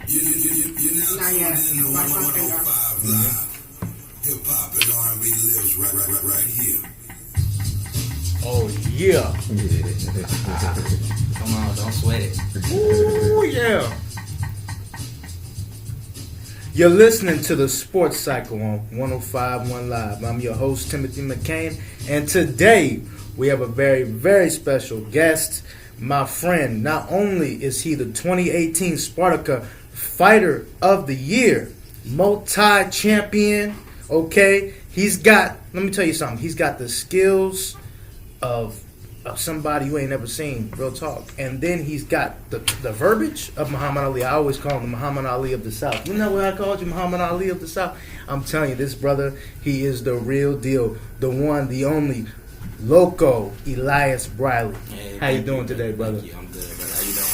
Not yet. My something go. Hip hop and R&B lives right here. Oh yeah. Come on, don't sweat it. Ooh yeah. You're listening to the Sports Cycle on 105.1 Live. I'm your host, Timothy McCain, and today we have a very, very special guest. My friend, not only is he the 2018 Spartacus Fighter of the Year, multi-champion, okay? Let me tell you something, he's got the skills of somebody you ain't never seen, real talk. And then he's got the verbiage of Muhammad Ali. I always call him the Muhammad Ali of the South. You know what I called you, Muhammad Ali of the South? I'm telling you, this brother, he is the real deal. The one, the only, Loco, Elias Briley. Hey, how you doing today, brother? Thank you. I'm good, brother. How you doing?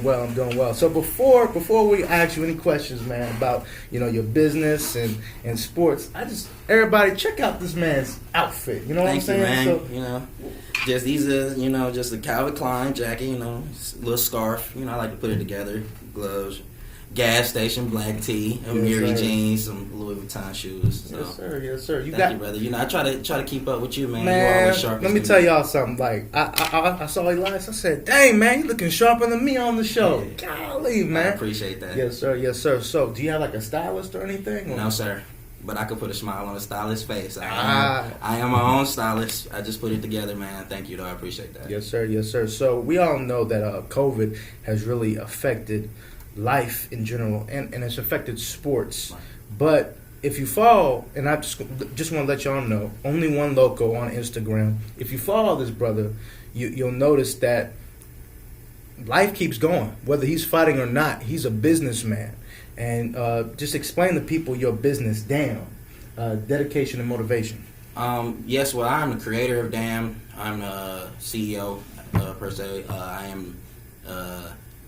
I'm doing well. So before we ask you any questions, man, about your business and sports, everybody check out this man's outfit. You know what I'm saying? Thank you, man. Just these are just a Calvin Klein jacket, little scarf. I like to put it together. Gloves, gas station black tee, Amiri jeans, some Louis Vuitton shoes. So. Yes, sir. Thank you, brother. I try to keep up with you, man. Man, You're always sharp. Let me tell y'all something. Like I saw Elias. I said, "Dang, man, you looking sharper than me on the show." Yeah. Golly, man. I appreciate that. Yes, sir. So, do you have like a stylist or anything? Or? No, sir. But I could put a smile on a stylist's face. I am my own stylist. I just put it together, man. Thank you, though. I appreciate that. Yes, sir. So we all know that COVID has really affected life in general, and it's affected sports. Right. But if you follow, and I just want to let y'all know, only one Loco on Instagram. If you follow this brother, you'll notice that life keeps going. Whether he's fighting or not, he's a businessman. And just explain to people your business, DAM, dedication and motivation. Yes, well, I'm the creator of DAM. I'm the CEO, per se.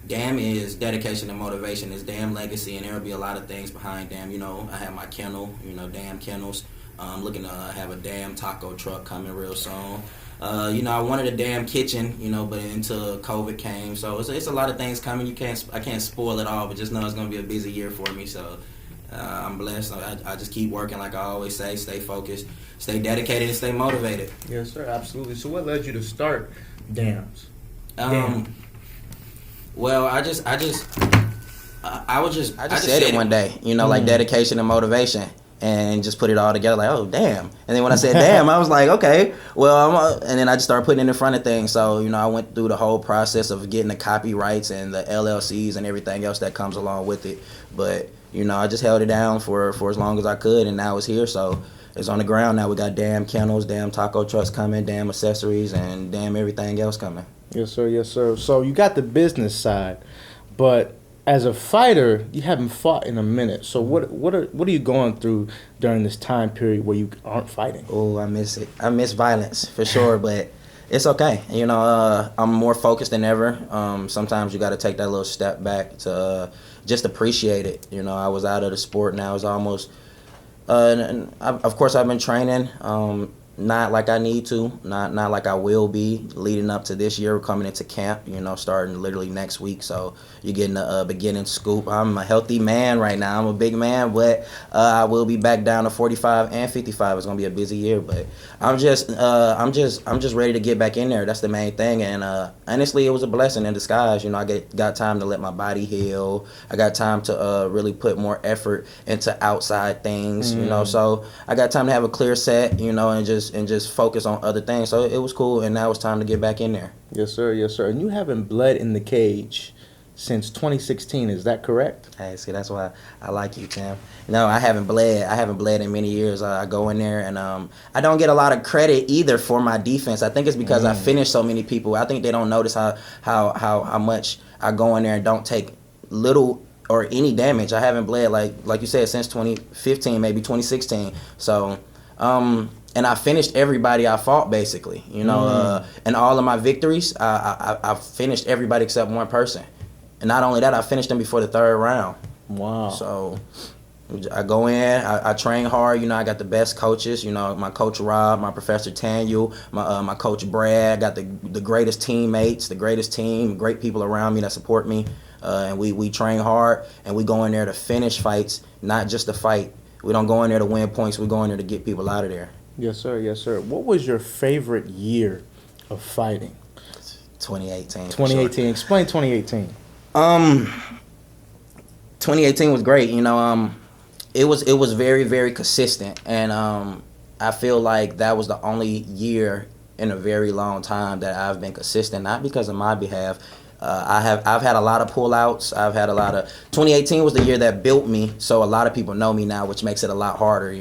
DAM is dedication and motivation. It's DAM legacy, and there will be a lot of things behind DAM. I have my kennel, DAM kennels. I'm looking to have a DAM taco truck coming real soon. I wanted a damn kitchen, but until COVID came, so it's a lot of things coming. I can't spoil it all, but just know it's gonna be a busy year for me. So I'm blessed. I just keep working, like I always say, stay focused, stay dedicated, and stay motivated. Yes, sir, absolutely. So what led you to start DAMs? Well, I just said it one day, like dedication and motivation. And just put it all together, like, oh, damn. And then when I said damn, I was like, okay, well, and then I just started putting it in front of things. So, I went through the whole process of getting the copyrights and the LLCs and everything else that comes along with it. But, I just held it down for as long as I could, and now it's here. So it's on the ground now. We got damn kennels, damn taco trucks coming, damn accessories, and damn everything else coming. Yes, sir. So you got the business side, but as a fighter, you haven't fought in a minute. So what are you going through during this time period where you aren't fighting? Oh, I miss it. I miss violence for sure, but it's okay. I'm more focused than ever. Sometimes you got to take that little step back to just appreciate it. I was out of the sport now. It's almost. Of course, I've been training. Not like I need to, not like I will be leading up to this year. We're coming into camp, starting literally next week. So you're getting a beginning scoop. I'm a healthy man right now. I'm a big man, but I will be back down to 45 and 55. It's gonna be a busy year, but I'm just ready to get back in there. That's the main thing. And honestly, it was a blessing in disguise. I got time to let my body heal. I got time to really put more effort into outside things. So I got time to have a clear set. And just focus on other things. So it was cool, and now it's time to get back in there. Yes, sir. And you haven't bled in the cage since 2016. Is that correct? Hey, see, that's why I like you, Tim. No, I haven't bled in many years. I go in there, and I don't get a lot of credit either for my defense. I think it's because I finish so many people. I think they don't notice how much I go in there and don't take little or any damage. I haven't bled, like you said, since 2015, maybe 2016. So, and I finished everybody I fought, basically. And all of my victories, I finished everybody except one person. And not only that, I finished them before the third round. Wow. So I go in, I train hard. I got the best coaches. My coach Rob, my professor Tanyel, my coach Brad. I got the greatest teammates, the greatest team, great people around me that support me. and we train hard, and we go in there to finish fights, not just to fight. We don't go in there to win points. We go in there to get people out of there. Yes, sir. Yes, sir. What was your favorite year of fighting? 2018. 2018. Sure. Explain 2018. 2018 was great. It was very, very consistent, and I feel like that was the only year in a very long time that I've been consistent. Not because of my behalf. I've had a lot of pullouts. 2018 was the year that built me, so a lot of people know me now, which makes it a lot harder.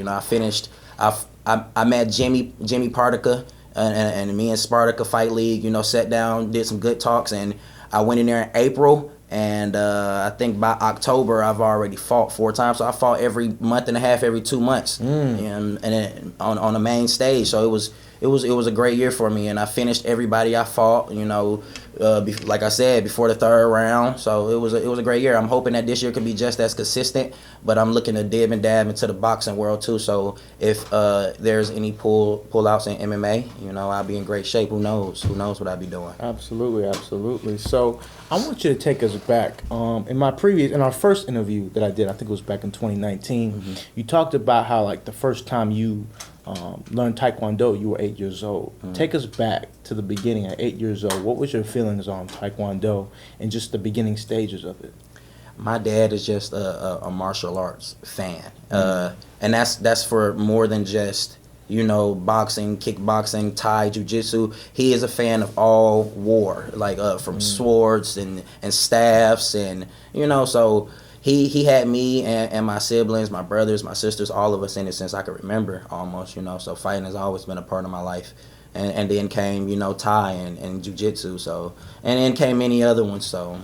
I met Jimmy Partica, and me and Spartica Fight League. Sat down, did some good talks, and I went in there in April. And I think by October I've already fought 4 times. So I fought every month and a half, every 2 months, and then on the main stage. So it was a great year for me, and I finished everybody I fought. Like I said, before the 3rd round. So it was a great year. I'm hoping that this year can be just as consistent, but I'm looking to dib and dab into the boxing world too. So if there's any pullouts in MMA, I'll be in great shape. Who knows what I'll be doing. Absolutely. So I want you to take us back. In our first interview that I did, I think it was back in 2019, you talked about how like the first time you learned Taekwondo, you were 8 years old. Take us back to the beginning at 8 years old. What was your feelings on Taekwondo and just the beginning stages of it? My dad is just a martial arts fan, and that's for more than just boxing, kickboxing, Thai, jiu-jitsu. He is a fan of all war, like from swords and staffs, and so he had me and my siblings, my brothers, my sisters, all of us in it since I could remember almost. So fighting has always been a part of my life, and then came Thai and jiu-jitsu, so, and then came many other ones. So,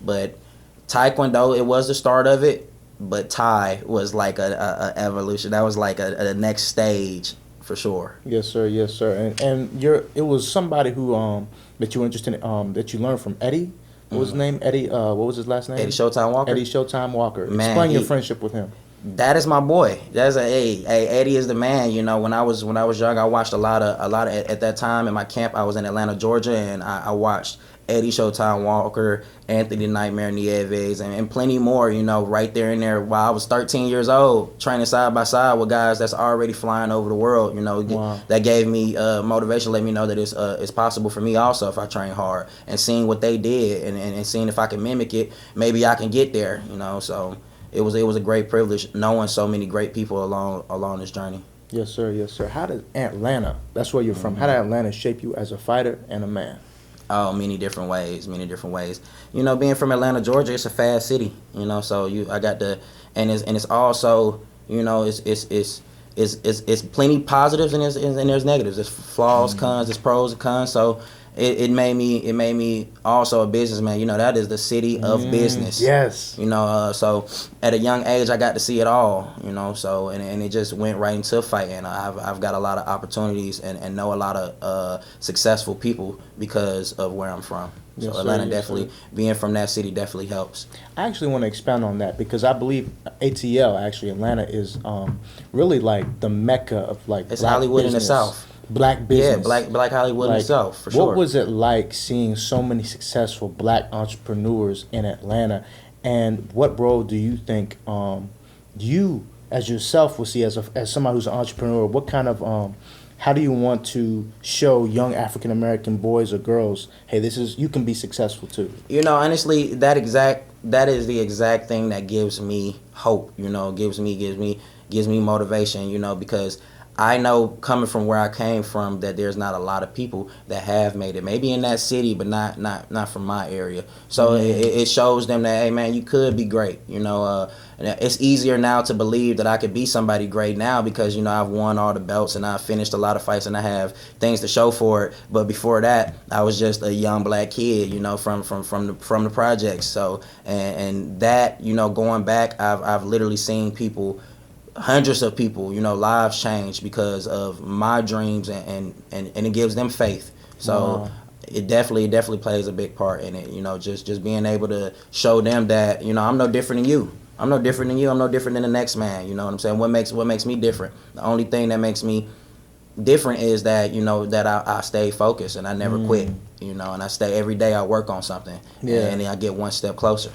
but Taekwondo, it was the start of it, but Thai was like a evolution. That was like a next stage for sure. Yes, sir. And it was somebody who that you were interested in, that you learned from Eddie. What was his name? Eddie. What was his last name? Eddie Showtime Walker. Eddie Showtime Walker. Man, Explain your friendship with him. That is my boy. Eddie is the man. When I was young, I watched a lot of at that time in my camp. I was in Atlanta, Georgia, and I watched Eddie Showtime Walker, Anthony Nightmare Nieves, and plenty more, right there in there while I was 13 years old, training side by side with guys that's already flying over the world. Wow. That gave me motivation, let me know that it's possible for me also if I train hard, and seeing what they did and seeing if I can mimic it, maybe I can get there, so it was a great privilege knowing so many great people along this journey. Yes, sir. How did Atlanta, that's where you're from, how did Atlanta shape you as a fighter and a man? Oh, many different ways. Being from Atlanta, Georgia, it's a fast city. So I got the, and it's also, it's plenty positives and there's negatives. There's flaws, cons, there's pros and cons. So it made me also a businessman. That is the city of business. Yes. So at a young age I got to see it all. So and it just went right into fighting. I've got a lot of opportunities and know a lot of successful people because of where I'm from. So Yes, Atlanta sir. definitely, being from that city definitely helps. I actually want to expound on that because I believe ATL, actually Atlanta, is really like the mecca of like It's black Hollywood business. in the South. Black business. Yeah, black Hollywood in the South, for sure. What was it like seeing so many successful black entrepreneurs in Atlanta, and what role do you think you as yourself will see as somebody who's an entrepreneur? What kind of how do you want to show young African American boys or girls, hey, you can be successful too? Honestly, that is the exact thing that gives me hope. Gives me motivation. Because I know coming from where I came from that there's not a lot of people that have made it. Maybe in that city, but not from my area. So it shows them that, hey man, you could be great. It's easier now to believe that I could be somebody great now because I've won all the belts and I've finished a lot of fights and I have things to show for it. But before that, I was just a young black kid, from the projects. So and that going back, I've literally seen people. Hundreds of people, lives change because of my dreams, and it gives them faith. So Wow. it definitely plays a big part in it. Just being able to show them that I'm no different than you. I'm no different than you. I'm no different than the next man. You know what I'm saying? What makes me different? The only thing that makes me different is that, you know, that I stay focused and I never quit, you know, and I stay every day. I work on something, and I get one step closer.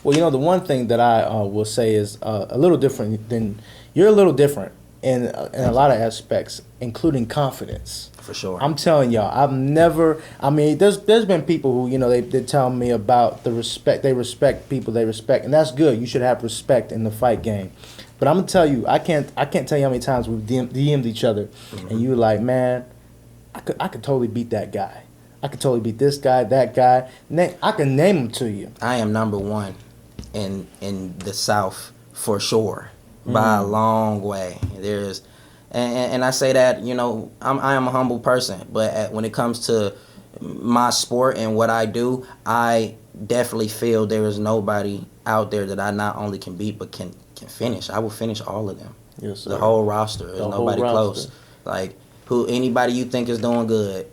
Well, you know, the one thing that I will say is a little different than you're a little different in a lot of aspects, including confidence. For sure. I'm telling y'all, I've never. I mean, there's been people who, you know, they tell me about the respect. They respect people they respect, and that's good. You should have respect in the fight game. But I'm gonna tell you, I can't tell you how many times we've DM'd each other, and you were like, man, I could totally beat that guy. I could totally beat this guy, that guy. I can name them to you. I am number one in the South for sure, by a long way. There's, and I say that, you know, I am a humble person, but when it comes to my sport and what I do, I definitely feel there is nobody out there that I not only can beat but can finish. I will finish all of them. Yes, sir. The whole roster. There's nobody close. Like, anybody you think is doing good,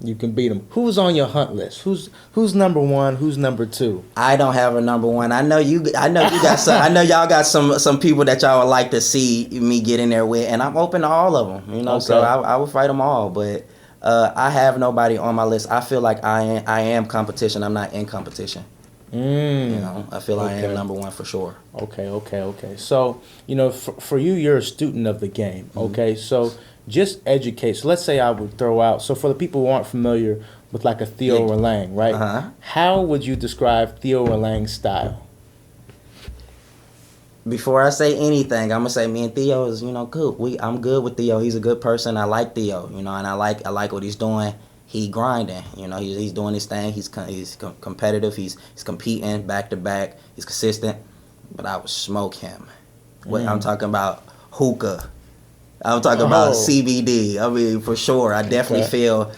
you can beat them. Who's on your hunt list? Who's number one? Who's number two? I don't have a number one. I know you got some. I know y'all got some people that y'all would like to see me get in there with, and I'm open to all of them. You know, okay. So I will fight them all. But I have nobody on my list. I feel like I am competition. I'm not in competition. You know, I feel I am number one for sure. Okay. So, you know, for you, you're a student of the game. Okay, so just educate. So let's say I would throw out. So for the people who aren't familiar with like a Theo Erlang, right? How would you describe Theo Erlang's style? Before I say anything, I'm gonna say me and Theo is, you know, good. I'm good with Theo. He's a good person. I like Theo, you know, and I like what he's doing. He grinding, you know. He's doing his thing. He's competitive. He's competing back to back. He's consistent. But I would smoke him. I'm talking about hookah. I'm talking about CBD. I mean, for sure. I definitely feel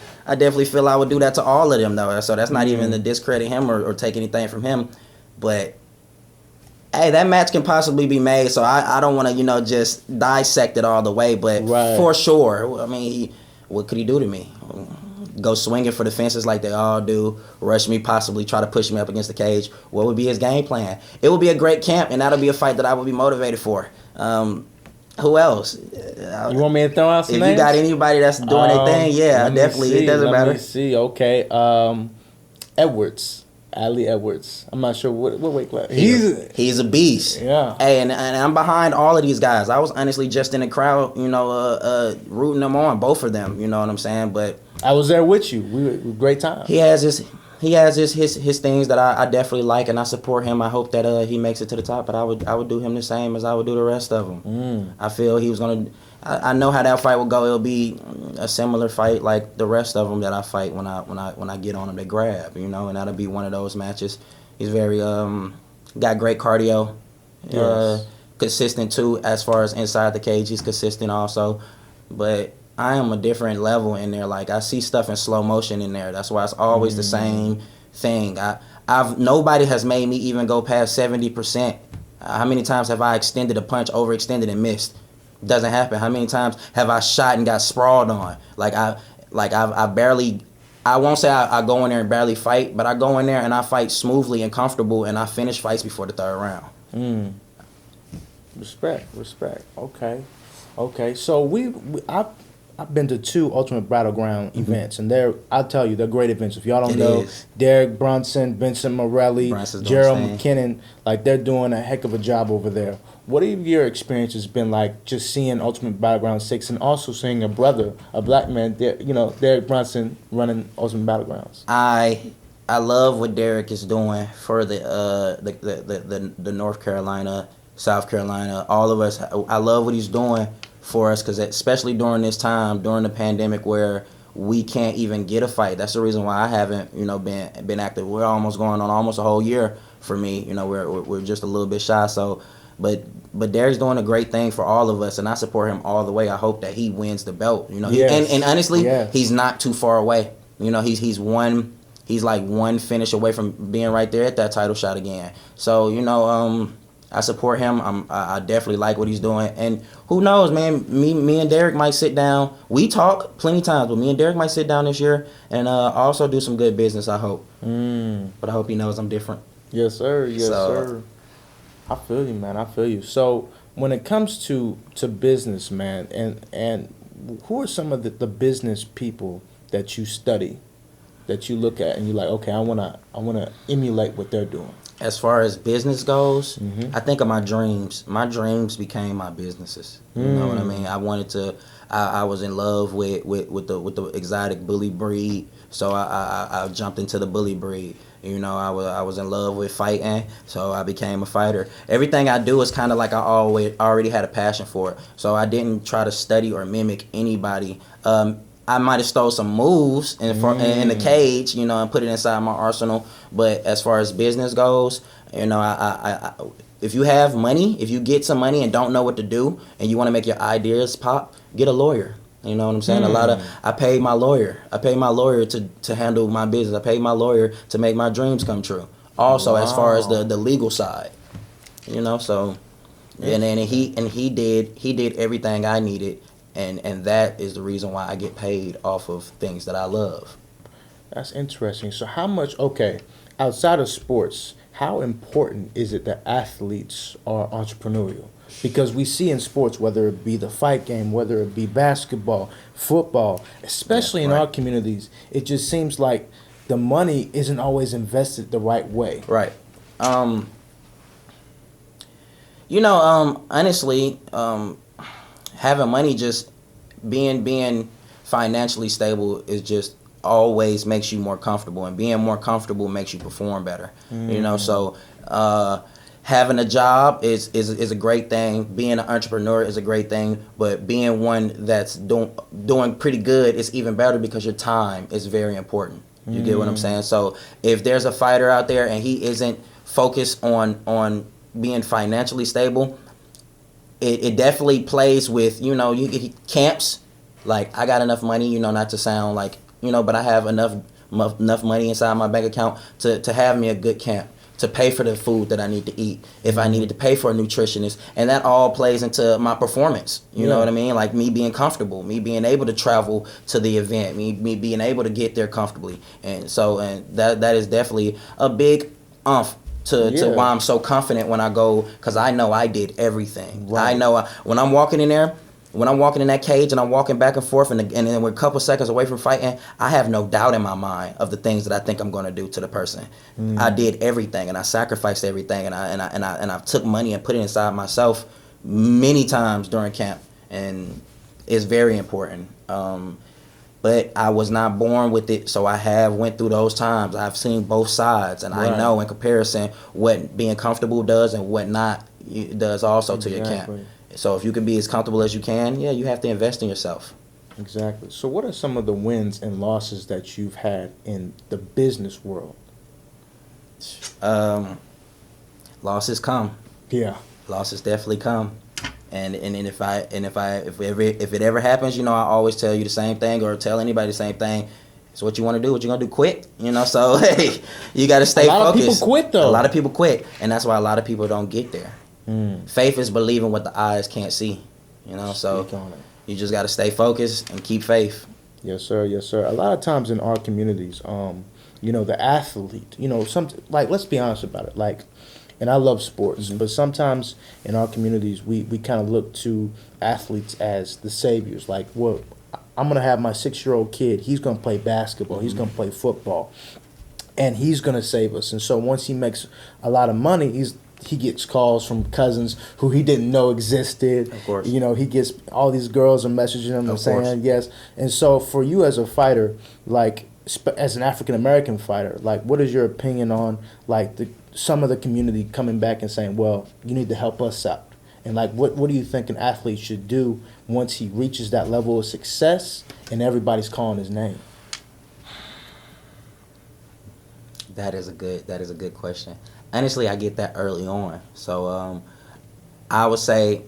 I would do that to all of them, though. So that's not even to discredit him or take anything from him. But hey, that match can possibly be made. So I don't want to, you know, just dissect it all the way. But for sure, I mean, what could he do to me? Go swinging for the fences like they all do, rush me, possibly try to push me up against the cage. What would be his game plan? It would be a great camp, and that'll be a fight that I would be motivated for. Who else? You want me to throw out some names? If you got anybody that's doing their thing, yeah, definitely. It doesn't matter. Let me see. Okay. Edwards. Ali Edwards. I'm not sure what weight class. He's a beast. Yeah. Hey, and I'm behind all of these guys. I was honestly just in the crowd, you know, rooting them on, both of them. You know what I'm saying? But I was there with you. We were great time. He has his things that I definitely like, and I support him. I hope that he makes it to the top. But I would do him the same as I would do the rest of them. I feel he was gonna. I know how that fight will go. It'll be a similar fight like the rest of them that I fight when I get on him to grab, you know, and that'll be one of those matches. He's very got great cardio, consistent too as far as inside the cage. He's consistent also, but I am a different level in there. Like I see stuff in slow motion in there. That's why it's always the same thing. Nobody has made me even go past 70%. How many times have I extended a punch, overextended and missed? Doesn't happen. How many times have I shot and got sprawled on? I barely. I won't say I go in there and barely fight, but I go in there and I fight smoothly and comfortable, and I finish fights before the third round. Respect. Okay. So I've been to 2 Ultimate Battleground events, and I'll tell you, they're great events. If y'all don't know, Derek Brunson, Vincent Morelli, Gerald McKinnon, like they're doing a heck of a job over there. What have your experiences been like just seeing Ultimate Battleground 6 and also seeing a brother, a black man, Derek Brunson running Ultimate Battlegrounds? I love what Derek is doing for the North Carolina, South Carolina, all of us. I love what he's doing for us, because especially during this time, during the pandemic where we can't even get a fight. That's the reason why I haven't, you know, been active. We're almost going on almost a whole year for me. You know, we're just a little bit shy. So, but Derek's doing a great thing for all of us, and I support him all the way. I hope that he wins the belt. You know, and honestly, he's not too far away. You know, he's like one finish away from being right there at that title shot again. So, you know, I support him. I definitely like what he's doing. And who knows, man, me and Derek might sit down. We talk plenty times, but me and Derek might sit down this year and also do some good business, I hope. But I hope he knows I'm different. Yes, sir. Sir. I feel you, man. I feel you. So when it comes to business, man, and who are some of the business people that you study, that you look at and you're like, okay, I wanna emulate what they're doing? As far as business goes, Mm-hmm. I think of my dreams. My dreams became my businesses. You know what I mean? I wanted to. I was in love with the exotic bully breed, so I jumped into the bully breed. You know, I was in love with fighting, so I became a fighter. Everything I do is kind of like I already had a passion for it. So I didn't try to study or mimic anybody. I might have stole some moves in the cage, you know, and put it inside my arsenal. But as far as business goes, you know, I if you have money, if you get some money and don't know what to do, and you want to make your ideas pop, get a lawyer. You know what I'm saying? I paid my lawyer. I paid my lawyer to handle my business. I paid my lawyer to make my dreams come true. Also, as far as the legal side, you know, so and then he did everything I needed. And that is the reason why I get paid off of things that I love. That's interesting. So how much, okay, outside of sports, how important is it that athletes are entrepreneurial? Because we see in sports, whether it be the fight game, whether it be basketball, football, especially in our communities, it just seems like the money isn't always invested the right way. Right. You know, honestly, having money, just being financially stable is just always makes you more comfortable, and being more comfortable makes you perform better. You know, so having a job is a great thing. Being an entrepreneur is a great thing, but being one that's doing pretty good is even better, because your time is very important. You get what I'm saying? So if there's a fighter out there and he isn't focused on being financially stable, it definitely plays with, you know, you get camps. Like, I got enough money, you know, not to sound like, you know, but I have enough money inside my bank account to have me a good camp, to pay for the food that I need to eat, if I needed to pay for a nutritionist. And that all plays into my performance. You know what I mean? Like, me being comfortable, me being able to travel to the event, me being able to get there comfortably. And so, and that is definitely a big to why I'm so confident when I go, because I know I did everything. Right. I know when I'm walking in there, when I'm walking in that cage and I'm walking back and forth, and then we're a couple seconds away from fighting, I have no doubt in my mind of the things that I think I'm going to do to the person. I did everything, and I sacrificed everything, and I took money and put it inside myself many times during camp, and it's very important. But I was not born with it, so I have went through those times. I've seen both sides, and I know in comparison what being comfortable does and what not does also to your camp. So if you can be as comfortable as you can, you have to invest in yourself. Exactly. So what are some of the wins and losses that you've had in the business world? Losses come. Yeah. Losses definitely come. And if it ever happens, you know, I always tell you the same thing, or tell anybody the same thing. So what you want to do? What you gonna do? Quit? You know? So hey, you got to stay focused. A lot of people quit though. A lot of people quit, and that's why a lot of people don't get there. Faith is believing what the eyes can't see. You know, so you just got to stay focused and keep faith. Yes, sir. Yes, sir. A lot of times in our communities, you know, the athlete, you know, like, let's be honest about it, like. And I love sports, but sometimes in our communities, we kind of look to athletes as the saviors. Like, well, I'm going to have my 6-year-old kid. He's going to play basketball. He's going to play football. And he's going to save us. And so once he makes a lot of money, he gets calls from cousins who he didn't know existed. Of course. You know, he gets all these girls are messaging him and saying yes. And so for you as a fighter, like, as an African-American fighter, like, what is your opinion on, like, some of the community coming back and saying, well, you need to help us out? And, like, what do you think an athlete should do once he reaches that level of success and everybody's calling his name? That is a good question. Honestly, I get that early on. So I would say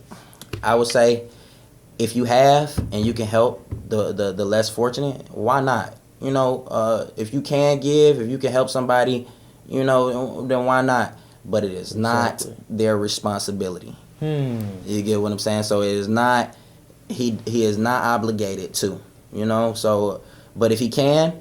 if you have and you can help the less fortunate, why not? You know, if you can give, if you can help somebody, you know, then why not? But it is not their responsibility. You get what I'm saying? So it is not, he is not obligated to, you know. So, but if he can,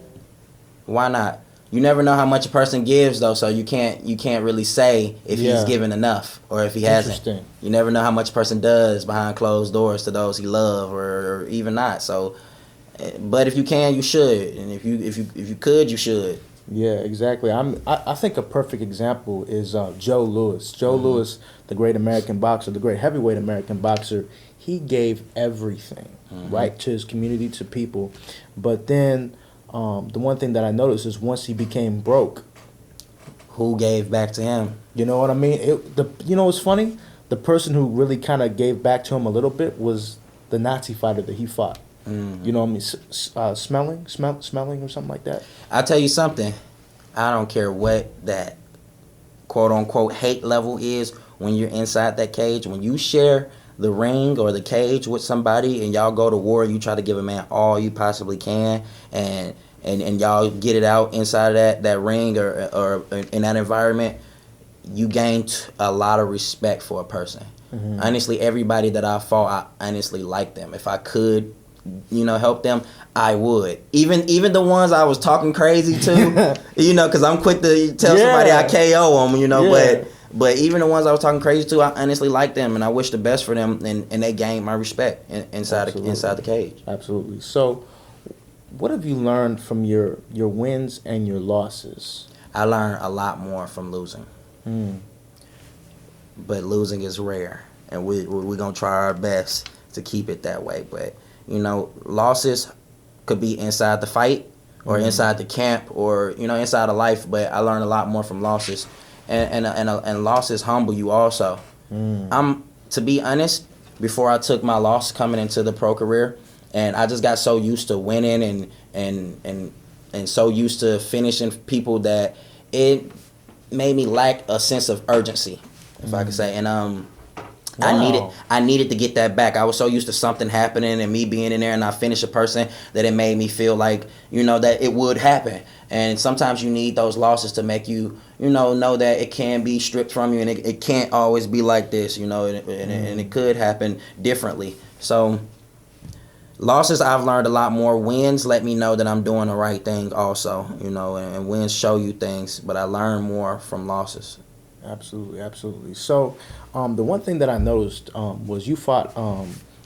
why not? you never know how much a person gives though, so you can't really say if he's given enough or if he hasn't. You never know how much a person does behind closed doors to those he love or even not. So, but if you can, you should, and if you could, you should. Yeah, exactly. I think a perfect example is Joe Louis. Joe Louis, the great American boxer, the great heavyweight American boxer. He gave everything, right, to his community, to people. But then the one thing that I noticed is once he became broke, who gave back to him? You know what I mean? You know what's funny? The person who really kind of gave back to him a little bit was the Nazi fighter that he fought. You know what I mean? Smelling or something like that. I'll tell you something. I don't care what that quote-unquote hate level is when you're inside that cage. When you share the ring or the cage with somebody and y'all go to war, you try to give a man all you possibly can, and y'all get it out inside of that ring or in that environment, you gain a lot of respect for a person. Honestly, everybody that I fought, I honestly liked them. If I could, help them, I would. Even the ones I was talking crazy to, because I'm quick to tell somebody I KO them, but even the ones I was talking crazy to, I honestly like them, and I wish the best for them, and they gained my respect inside the cage. Absolutely. So, what have you learned from your wins and your losses? I learned a lot more from losing. But losing is rare, and we're going to try our best to keep it that way. But, losses could be inside the fight or inside the camp or, inside of life, but I learned a lot more from losses. And losses humble you also. To be honest, before I took my loss coming into the pro career, and I just got so used to winning and so used to finishing people that it made me lack a sense of urgency, if I could say. And I needed to get that back. I was so used to something happening and me being in there and I finish a person that it made me feel like, that it would happen. And sometimes you need those losses to make you, know that it can be stripped from you and it can't always be like this, and it could happen differently. So losses, I've learned a lot more. Wins let me know that I'm doing the right thing also, and wins show you things, but I learn more from losses. Absolutely. So, the one thing that I noticed was you fought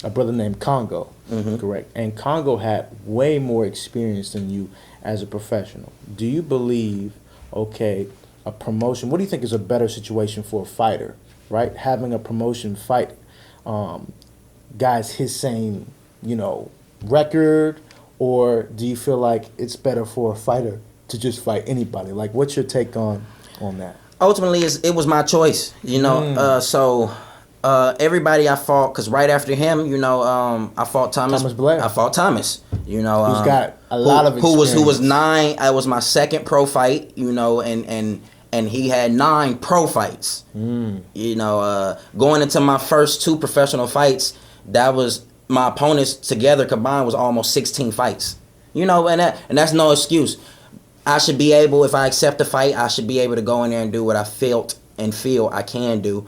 a brother named Congo, correct? And Congo had way more experience than you as a professional. Do you believe, a promotion, what do you think is a better situation for a fighter, right? Having a promotion fight guys his same, record, or do you feel like it's better for a fighter to just fight anybody? Like, what's your take on that? Ultimately, it was my choice, so everybody I fought, because right after him, I fought Thomas Blair. I fought Thomas, who's got a lot of experience. Who was 9. I was my second pro fight, and he had 9 pro fights. Going into my first 2 professional fights, that was my opponents together combined was almost 16 fights. And that's no excuse. I should be able, if I accept the fight, I should be able to go in there and do what I felt and feel I can do.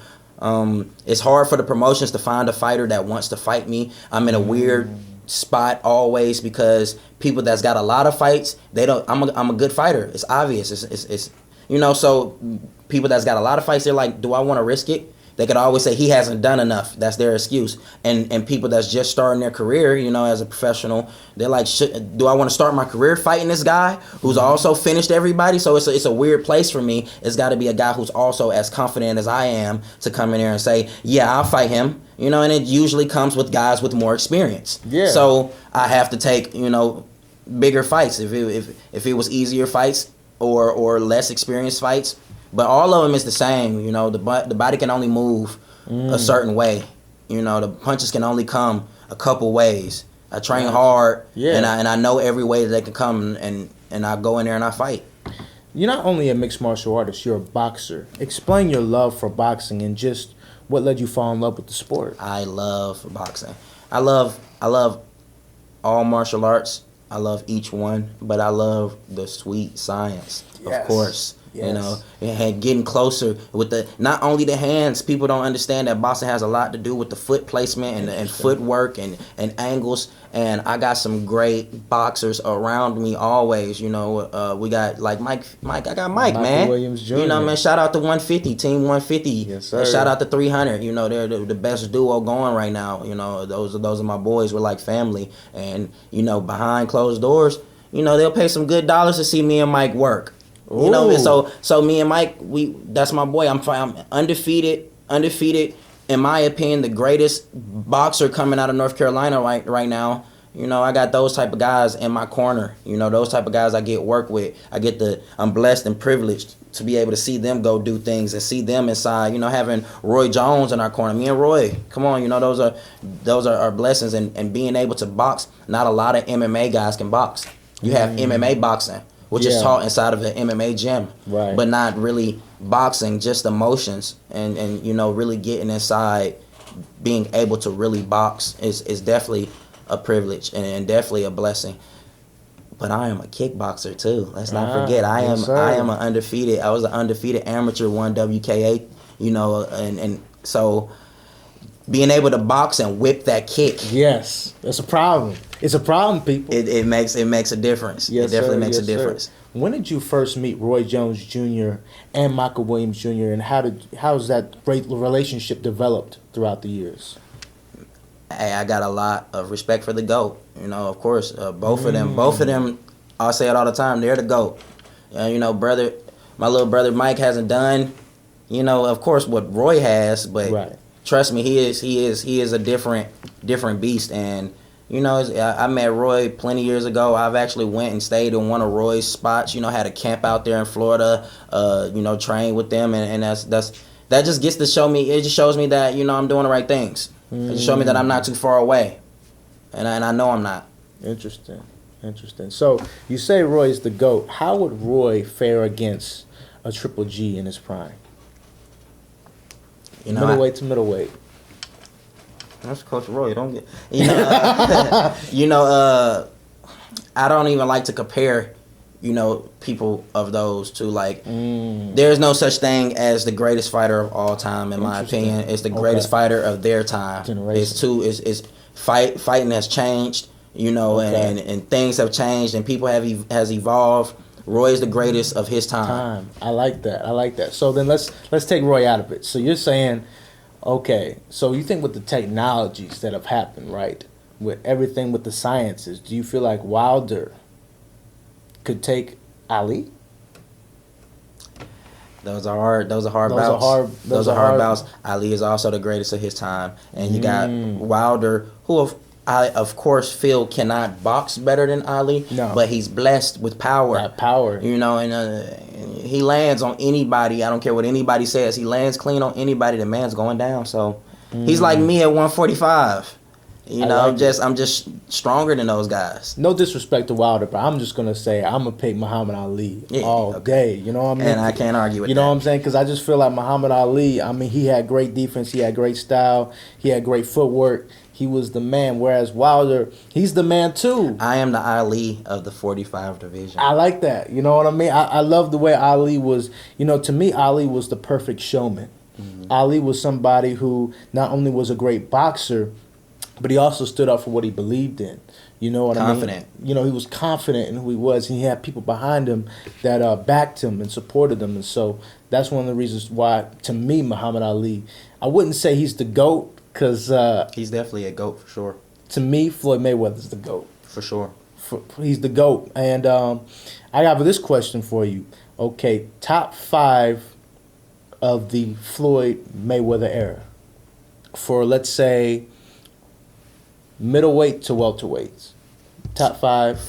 It's hard for the promotions to find a fighter that wants to fight me. I'm in a weird spot always because people that's got a lot of fights, I'm a good fighter. It's obvious. It's so people that's got a lot of fights, they're like, do I want to risk it? They could always say he hasn't done enough. That's their excuse. And people that's just starting their career, as a professional, they're like, do I want to start my career fighting this guy who's also finished everybody? So it's a weird place for me. It's got to be a guy who's also as confident as I am to come in there and say, yeah, I'll fight him. And it usually comes with guys with more experience. Yeah. So I have to take, bigger fights. If it was easier fights or less experienced fights. But all of them is the same, the body can only move a certain way. The punches can only come a couple ways. I train hard, and I know every way that they can come, and I go in there and I fight. You're not only a mixed martial artist, you're a boxer. Explain your love for boxing and just what led you fall in love with the sport. I love boxing. I love all martial arts. I love each one, but I love the sweet science, of course. You know, and getting closer with the not only the hands. People don't understand that boxing has a lot to do with the foot placement and footwork and angles. And I got some great boxers around me always. You know, we got like Mike. I got Mike, man. Williams Jr. You know, man. Shout out to 150, Team 150. Yes, sir. And shout out to 300. You know, they're the best duo going right now. You know, those are my boys. We're like family. And you know, behind closed doors, you know, they'll pay some good dollars to see me and Mike work. Ooh. You know, so me and Mike, that's my boy. I'm undefeated. In my opinion, the greatest boxer coming out of North Carolina right now. You know, I got those type of guys in my corner. You know, those type of guys I get work with. I'm blessed and privileged to be able to see them go do things and see them inside. You know, having Roy Jones in our corner. Me and Roy, come on. You know, those are our blessings. And being able to box. Not a lot of MMA guys can box. You have MMA boxing, which is taught inside of an MMA gym, right? But not really boxing, just emotions and you know, really getting inside, being able to really box is definitely a privilege and definitely a blessing. But I am a kickboxer too. Let's not forget, I am an undefeated. I was an undefeated amateur, won WKA. You know, and so being able to box and whip that kick. Yes, that's a problem. It's a problem, people. It makes a difference. Yes, it definitely sir. makes Yes, a difference. Sir. When did you first meet Roy Jones Jr. and Michael Williams Jr. and how's that great relationship developed throughout the years? Hey, I got a lot of respect for the GOAT. You know, of course, both of them. I say it all the time. They're the GOAT. You know, my little brother Mike hasn't done, you know, of course, what Roy has, but trust me, he is a different beast. And you know, I met Roy plenty years ago. I've actually went and stayed in one of Roy's spots. You know, had a camp out there in Florida. You know, trained with them, and that just gets to show me. It just shows me that, you know, I'm doing the right things. It just shows me that I'm not too far away, and I know I'm not. Interesting. So you say Roy's the GOAT. How would Roy fare against a Triple G in his prime? You know, middleweight to middleweight. That's Coach Roy. Don't get, you know. You know, I don't even like to compare, you know, people of those two. Like, there's no such thing as the greatest fighter of all time, in my opinion. It's the greatest fighter of their time. It's fighting has changed, you know, and things have changed, and people has evolved. Roy is the greatest of his time. I like that. So then let's take Roy out of it. So you're saying, okay, so you think with the technologies that have happened, right, with everything with the sciences, do you feel like Wilder could take Ali? Those are hard bouts. Those are hard bouts. Ali is also the greatest of his time, and you got Wilder, who I of course feel cannot box better than Ali, but he's blessed with power. That power, you know, and he lands on anybody. I don't care what anybody says. He lands clean on anybody. The man's going down. So he's like me at 145. You know, I'm just stronger than those guys. No disrespect to Wilder, but I'm just gonna say I'm gonna pick Muhammad Ali all day. You know what I mean? And I can't argue with that. You know what I'm saying? Because I just feel like Muhammad Ali. I mean, he had great defense. He had great style. He had great footwork. He was the man. Whereas Wilder, he's the man too. I am the Ali of the 45 division. I like that. You know what I mean? I love the way Ali was. You know, to me, Ali was the perfect showman. Ali was somebody who not only was a great boxer, but he also stood up for what he believed in. You know what I mean? You know, he was confident in who he was, and he had people behind him that backed him and supported him. And so that's one of the reasons why, to me, Muhammad Ali, I wouldn't say he's the GOAT, because he's definitely a GOAT for sure. To me, Floyd Mayweather's the GOAT. For sure. He's the GOAT. And I have this question for you. Okay, top 5 of the Floyd Mayweather era for, let's say, middleweight to welterweights. Top 5.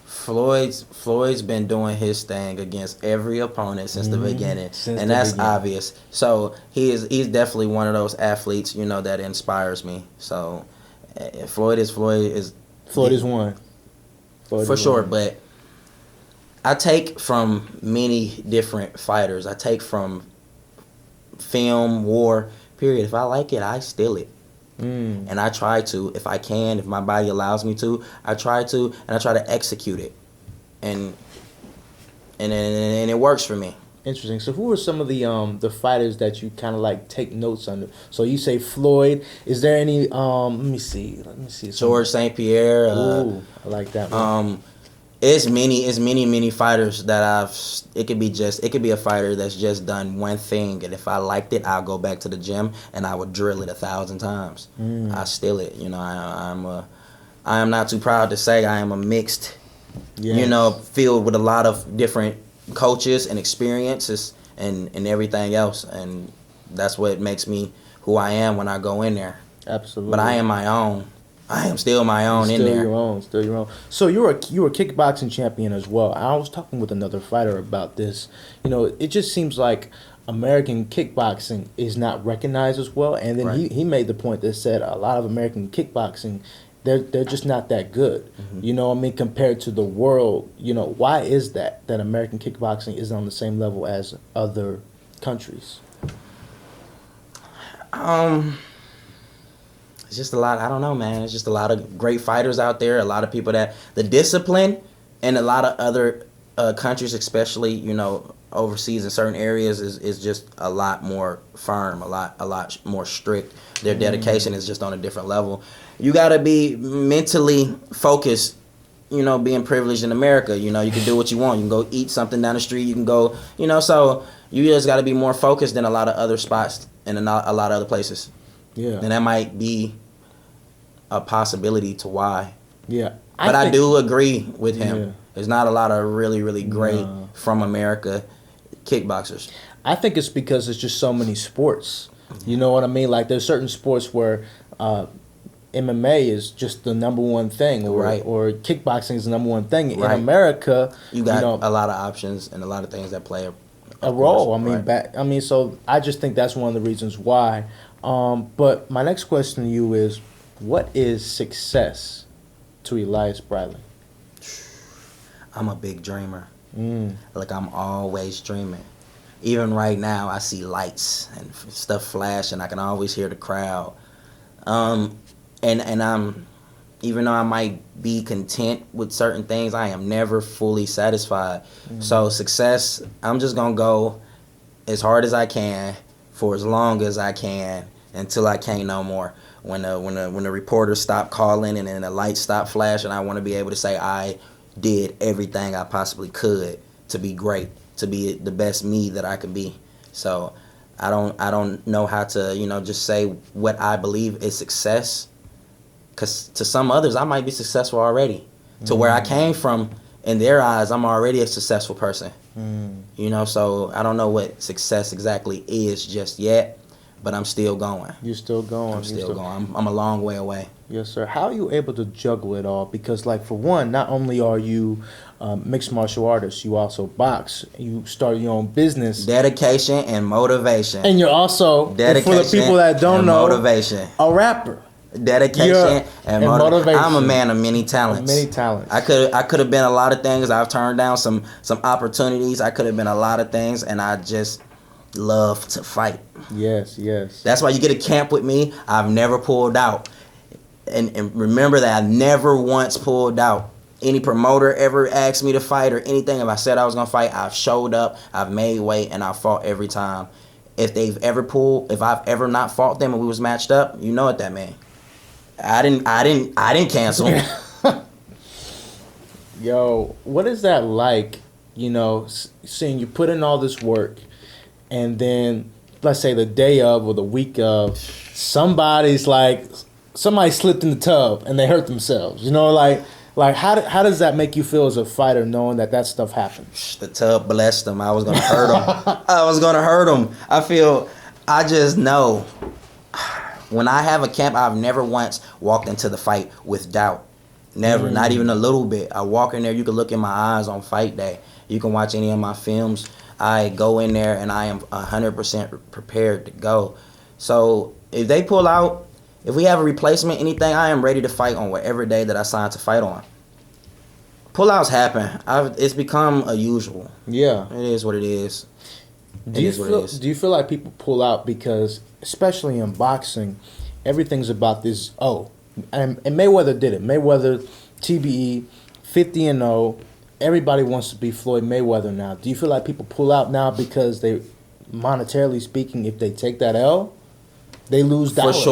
Floyd's been doing his thing against every opponent since the beginning, and that's obvious. So he's definitely one of those athletes, you know, that inspires me. So Floyd is one for sure. But I take from many different fighters. I take from film, war, period. If I like it, I steal it. And I try to, if I can, if my body allows me to, I try to, and I try to execute it. And and it works for me. Interesting. So who are some of the fighters that you kind of like take notes under? So you say Floyd. Is there any let me see. George St. Pierre. Ooh, I like that one. It's many fighters that it could be a fighter that's just done one thing, and if I liked it, I'll go back to the gym and I would drill it 1,000 times. I steal it. You know, I am not too proud to say I am a mixed, filled with a lot of different coaches and experiences and everything else, and that's what makes me who I am when I go in there. Absolutely. But I am my own. I am still my own in there. Still your own. So you were a kickboxing champion as well. I was talking with another fighter about this. You know, it just seems like American kickboxing is not recognized as well. And then he made the point that said a lot of American kickboxing, they're just not that good. Mm-hmm. You know, I mean, compared to the world. You know, why is that American kickboxing isn't on the same level as other countries? It's just a lot. I don't know, man. It's just a lot of great fighters out there. A lot of people that the discipline in a lot of other countries, especially overseas in certain areas, is just a lot more firm, a lot more strict. Their dedication is just on a different level. You gotta be mentally focused. Being privileged in America, you can do what you want. You can go eat something down the street. You can go, so you just got to be more focused than a lot of other spots and a lot of other places. Yeah. And that might be a possibility to why. Yeah. I do agree with him. Yeah. There's not a lot of really, really great from America kickboxers. I think it's because there's just so many sports. You know what I mean? Like there's certain sports where MMA is just the number one thing, or kickboxing is the number one thing. In America, you got a lot of options and a lot of things that play a role. I mean, so I just think that's one of the reasons why. But my next question to you is, what is success to Elias Briley? I'm a big dreamer. Like I'm always dreaming. Even right now, I see lights and stuff flashing. I can always hear the crowd. And I'm, even though I might be content with certain things, I am never fully satisfied. So success, I'm just gonna go as hard as I can for as long as I can until I can't no more. When the reporters stop calling and then the lights stop flashing, I want to be able to say I did everything I possibly could to be great, to be the best me that I could be. So I don't know how to just say what I believe is success, because to some others I might be successful already. To where I came from, in their eyes, I'm already a successful person. So I don't know what success exactly is just yet, but I'm still going. You're still going. I'm still going. I'm a long way away. Yes, sir. How are you able to juggle it all? Because, like, for one, not only are you mixed martial artist, you also box. You started your own business. Dedication and motivation. And you're also, for the people that don't know, motivation. A rapper. Dedication and motivation. I'm a man of many talents. I could have been a lot of things. I've turned down some opportunities. I could have been a lot of things, and I just love to fight. Yes. That's why you get a camp with me. I've never pulled out. And remember that I never once pulled out. Any promoter ever asked me to fight or anything, if I said I was going to fight, I've showed up, I've made weight, and I've fought every time. If I've ever not fought them and we was matched up, you know what that meant. I didn't cancel. Yo, what is that like, seeing you put in all this work and then, let's say the day of or the week of, somebody slipped in the tub and they hurt themselves. Like how does that make you feel as a fighter, knowing that stuff happened? The tub blessed them. I was gonna hurt them. I just know. When I have a camp, I've never once walked into the fight with doubt. Never, not even a little bit. I walk in there, you can look in my eyes on fight day. You can watch any of my films. I go in there and I am 100% prepared to go. So if they pull out, if we have a replacement, anything, I am ready to fight on whatever day that I signed to fight on. Pullouts happen. It's become a usual. Yeah. It is what it is. Do you feel like people pull out because, especially in boxing, everything's about this, and Mayweather did it. Mayweather, TBE, 50-0, everybody wants to be Floyd Mayweather now. Do you feel like people pull out now because they, monetarily speaking, if they take that L, they lose dollars?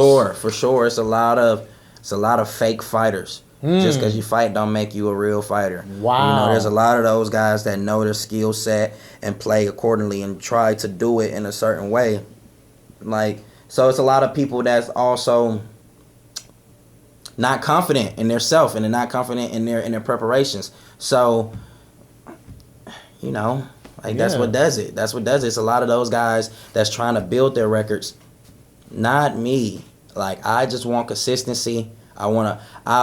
For sure. It's a lot of fake fighters. Just because you fight don't make you a real fighter. Wow. You know, there's a lot of those guys that know their skill set and play accordingly and try to do it in a certain way. Like, so it's a lot of people that's also not confident in their self and they're not confident in their preparations. So, you know, like that's what does it. That's what does it. It's a lot of those guys that's trying to build their records. Not me. Like, I just want consistency. I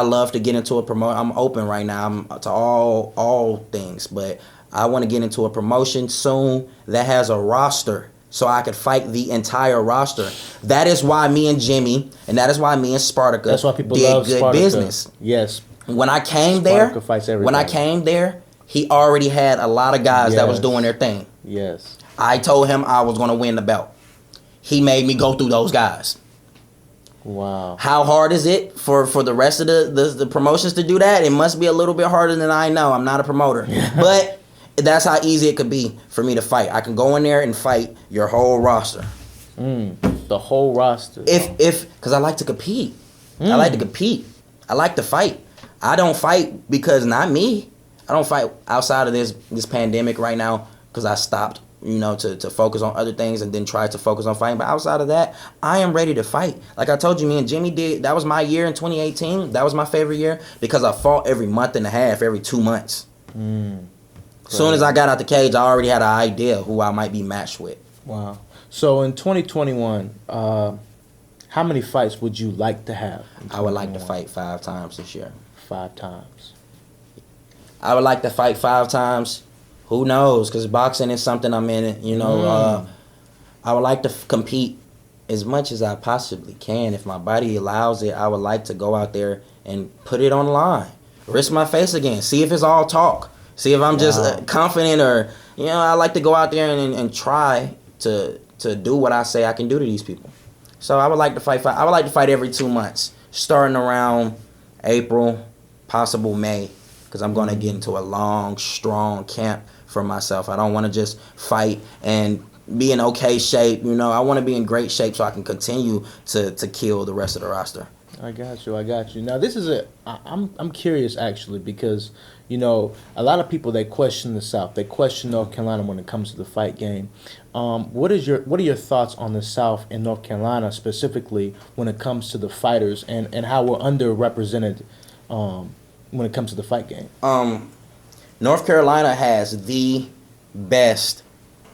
love to get into a promotion. I'm open right now. I'm to all things, but I want to get into a promotion soon that has a roster so I could fight the entire roster. That is why me and Jimmy, and that is why me and Spartacus That's why people did love good Spartacus. business. Yes. When I came Spartacus fights there, everybody. he already had a lot of guys that was Yes. doing their thing. Yes. I told him I was going to win the belt. He made me go through those guys. Wow. How hard is it for the rest of the promotions to do that? It must be a little bit harder than I know. I'm not a promoter. But that's how easy it could be for me to fight. I can go in there and fight your whole roster. The whole roster. Because I like to compete. I like to compete. I like to fight. I don't fight because not me. I don't fight outside of this pandemic right now because I stopped, you know, to focus on other things and then try to focus on fighting. But outside of that, I am ready to fight. Like I told you, me and Jimmy did. That was my year in 2018. That was my favorite year because I fought every month and a half, every 2 months. As soon as I got out the cage, I already had an idea who I might be matched with. Wow. So in 2021, how many fights would you like to have? I would like to fight 5 times this year. 5 times. I would like to fight 5 times. Who knows? Because boxing is something I'm in. You know, I would like to compete as much as I possibly can. If my body allows it, I would like to go out there and put it on the line. Risk my face again. See if it's all talk. See if I'm just confident or, you know, I like to go out there and try to do what I say I can do to these people. So I would like to fight. I would like to fight every 2 months, starting around April, possible May, because I'm going to get into a long, strong camp for myself. I don't want to just fight and be in okay shape. You know, I want to be in great shape so I can continue to kill the rest of the roster. I got you. Now this is I'm curious actually because, you know, a lot of people, they question the South. They question North Carolina when it comes to the fight game. What are your thoughts on the South and North Carolina specifically when it comes to the fighters and how we're underrepresented when it comes to the fight game? North Carolina has the best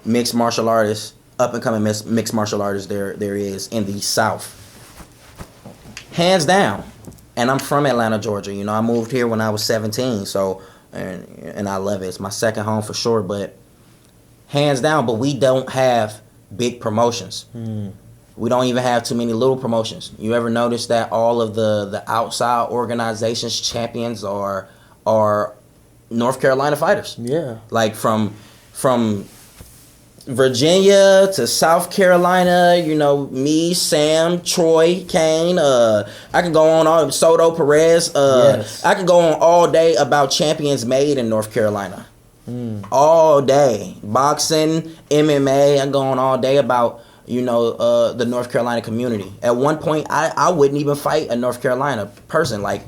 mixed martial artists, up and coming mixed martial artists there is in the South. Hands down. And I'm from Atlanta, Georgia. You know, I moved here when I was 17, so and I love it. It's my second home for sure, but hands down, but we don't have big promotions. We don't even have too many little promotions. You ever notice that all of the outside organizations champions are North Carolina fighters? Yeah. Like from Virginia to South Carolina, you know, me, Sam, Troy, Kane, I can go on all Soto, Perez, yes. I can go on all day about champions made in North Carolina. All day. Boxing, MMA, I can go on all day about, you know, the North Carolina community. At one point, I wouldn't even fight a North Carolina person. Like,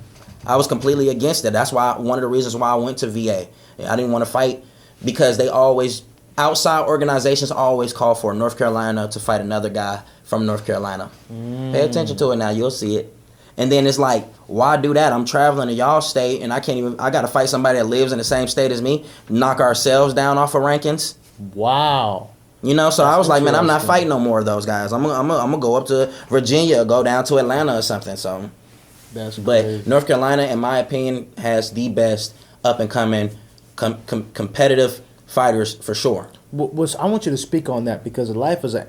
I was completely against it. That's why one of the reasons why I went to VA. I didn't want to fight because they always, outside organizations always call for North Carolina to fight another guy from North Carolina. Pay attention to it now. You'll see it. And then it's like, why do that? I'm traveling to y'all state, and I got to fight somebody that lives in the same state as me, knock ourselves down off of rankings. Wow. You know, so I was like, man, I'm not fighting no more of those guys. I'm gonna go up to Virginia, go down to Atlanta or something. So, but North Carolina, in my opinion, has the best up and coming competitive fighters for sure. I want you to speak on that because life as an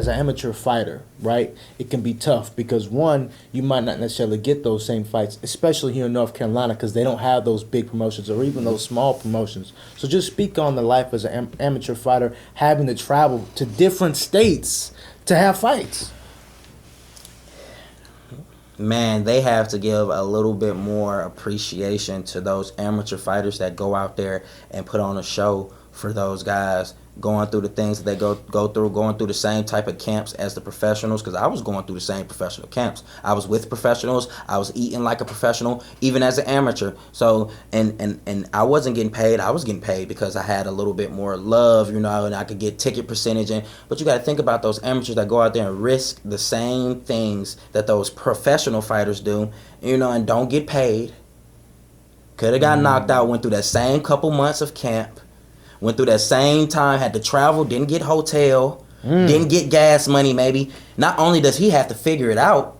amateur fighter, right? It can be tough because one, you might not necessarily get those same fights, especially here in North Carolina because they don't have those big promotions or even those small promotions. So just speak on the life as an amateur fighter, having to travel to different states to have fights. man, they have to give a little bit more appreciation to those amateur fighters that go out there and put on a show for those guys, going through the things that they go through, going through the same type of camps as the professionals, because I was going through the same professional camps. I was with professionals. I was eating like a professional, even as an amateur. So, and I wasn't getting paid. I was getting paid because I had a little bit more love, and I could get ticket percentage. But you got to think about those amateurs that go out there and risk the same things that those professional fighters do, and don't get paid. Could have got knocked out, went through that same couple months of camp, went through that same time, had to travel, didn't get hotel, didn't get gas money maybe. Not only does he have to figure it out,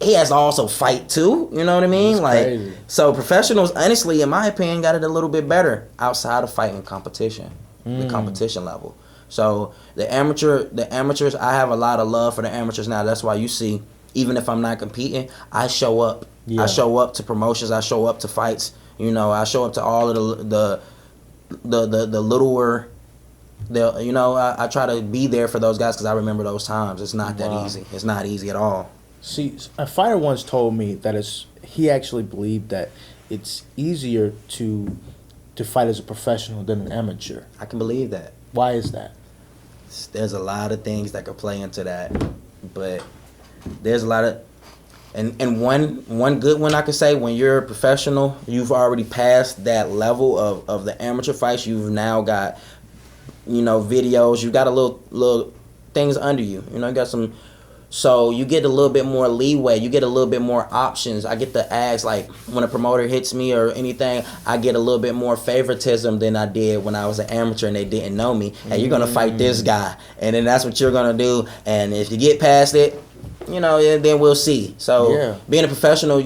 he has to also fight too, you know what I mean? That's like crazy. So professionals, honestly, in my opinion, got it a little bit better outside of fighting competition, the competition level. So the amateurs, I have a lot of love for the amateurs now. That's why you see, even if I'm not competing, I show up. Yeah. I show up to promotions, I show up to fights, I show up to all of the littler, I try to be there for those guys because I remember those times. It's not that easy. It's not easy at all. See, a fighter once told me that he actually believed that it's easier to fight as a professional than an amateur. I can believe that. Why is that? There's a lot of things that could play into that, but there's a lot of, and one good one I could say, when you're a professional, you've already passed that level of the amateur fights. You've now got, videos. You've got a little things under you. You got some, so you get a little bit more leeway. You get a little bit more options. I get to ask, like, when a promoter hits me or anything, I get a little bit more favoritism than I did when I was an amateur and they didn't know me. Hey, you're gonna fight this guy, and then that's what you're gonna do. And if you get past it, then we'll see. So being a professional,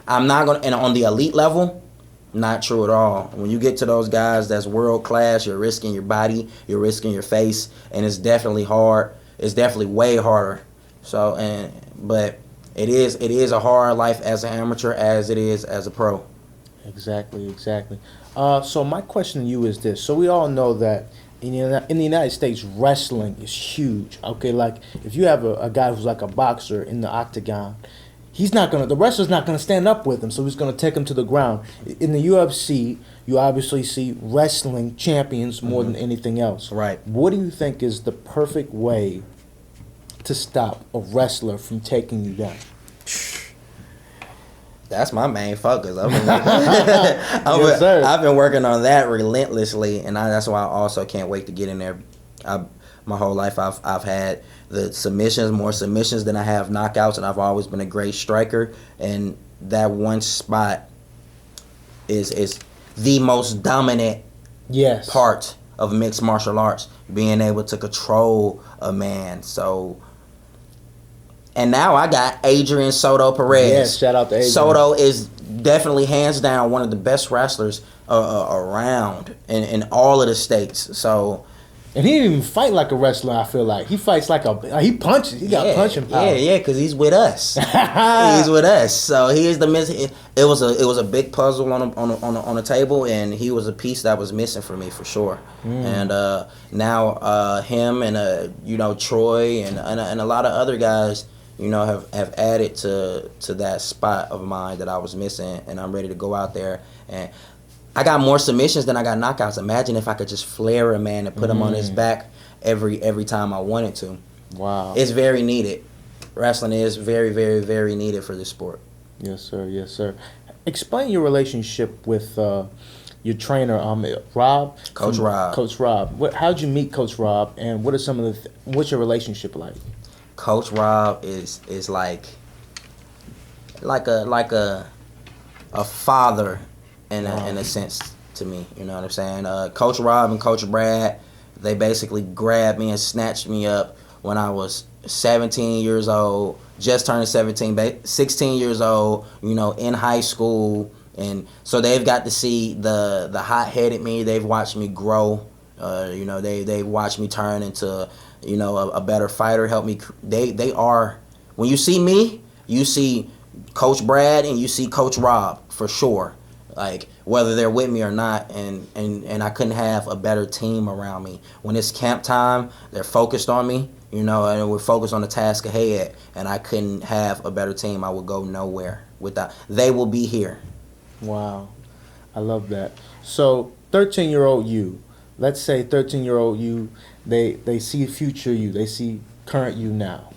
I'm not gonna, and on the elite level, not true at all. When you get to those guys that's world class, you're risking your body, you're risking your face, and it's definitely hard. It's definitely way harder. So, but it is a hard life as an amateur as it is as a pro. Exactly. So my question to you is this. So we all know that in the United States, wrestling is huge. Okay, like if you have a guy who's like a boxer in the octagon, the wrestler's not gonna stand up with him, so he's gonna take him to the ground. In the UFC, you obviously see wrestling champions more than anything else. Right. What do you think is the perfect way to stop a wrestler from taking you down? That's my main focus. I've been working on that relentlessly, and that's why I also can't wait to get in there. My whole life, I've had more submissions than I have knockouts, and I've always been a great striker. And that one spot is the most dominant part of mixed martial arts, being able to control a man. So. And now I got Adrian Soto Perez. Yes, shout out to Adrian. Soto is definitely hands down one of the best wrestlers around in all of the states. So, and he didn't even fight like a wrestler. I feel like he fights like he punches. He got punching power. Yeah, because he's with us. He's with us. So he is it was a big puzzle on a table, and he was a piece that was missing for me for sure. And now him and Troy and a lot of other guys, have added to that spot of mine that I was missing, and I'm ready to go out there. And I got more submissions than I got knockouts. Imagine if I could just flare a man and put him on his back every time I wanted to. Wow. It's very needed. Wrestling is very, very, very needed for this sport. Yes, sir. Explain your relationship with your trainer, Rob. Coach Rob. Coach Rob. How'd you meet Coach Rob, and what are some of what's your relationship like? Coach Rob is like a father in a sense to me. You know what I'm saying? Coach Rob and Coach Brad, they basically grabbed me and snatched me up when I was 17 years old, just turned 16 years old, in high school. And so they've got to see the hot-headed me. They've watched me grow. They watched me turn into, a better fighter, help me. They are, when you see me, you see Coach Brad and you see Coach Rob for sure. Like, whether they're with me or not, and I couldn't have a better team around me. When it's camp time, they're focused on me. you know, and we're focused on the task ahead. And I couldn't have a better team. I would go nowhere without. They will be here. Wow. I love that. So 13-year-old you, let's say 13-year-old you, they see future you, they see current you now.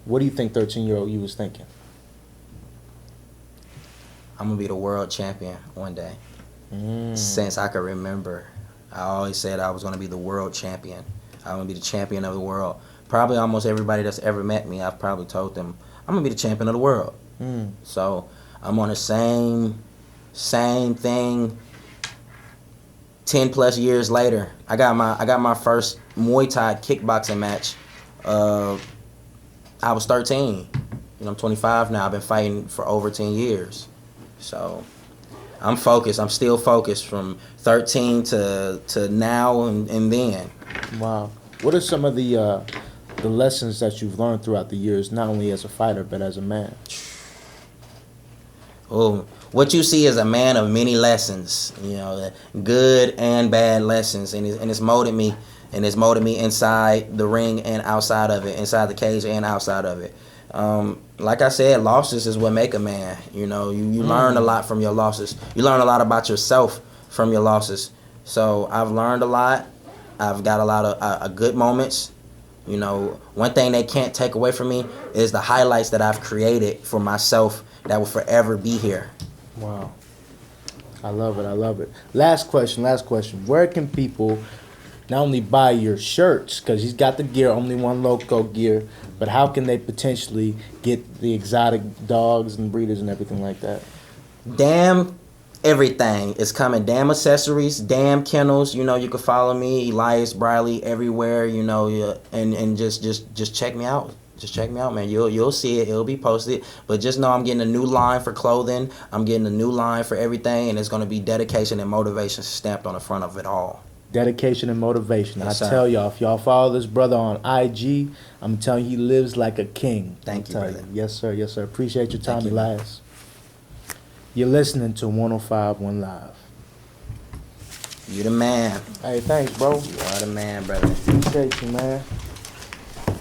What do you think 13-year-old you was thinking? I'm gonna be the world champion one day. Since I can remember, I always said I was gonna be the world champion. I'm gonna be the champion of the world. Probably almost everybody that's ever met me, I've probably told them I'm gonna be the champion of the world. So I'm on the same thing. 10 plus years later, I got my first Muay Thai kickboxing match. I was 13. You know, I'm 25 now. I've been fighting for over 10 years. So I'm focused. I'm still focused from 13 to now and then. Wow. What are some of the lessons that you've learned throughout the years, not only as a fighter but as a man? Oh, what you see is a man of many lessons, you know, good and bad lessons, and it's molded me, and it's molded me inside the ring and outside of it, inside the cage and outside of it. Like I said, losses is what make a man. You know, you learn a lot from your losses. You learn a lot about yourself from your losses. So I've learned a lot. I've got a lot of good moments. You know, one thing they can't take away from me is the highlights that I've created for myself that will forever be here. Wow. I love it. I love it. Last question. Where can people not only buy your shirts, because he's got the gear, only one Loco gear, but how can they potentially get the exotic dogs and breeders and everything like that? Damn everything is coming. Damn accessories, damn kennels. You know, you can follow me, Elias, Briley, everywhere. You know, and just check me out. Just check me out, man. You'll see it. It'll be posted. But just know I'm getting a new line for clothing. I'm getting a new line for everything, and it's going to be dedication and motivation stamped on the front of it all. Dedication and motivation. Yes, I sir. tell y'all, if y'all follow this brother on IG, I'm telling you, he lives like a king. Thank you, brother. Yes, sir. Yes, sir. Appreciate your time, Thank you. Elias. You're listening to 105.1 Live. You the man. Hey, thanks, bro. You are the man, brother. Appreciate you, man.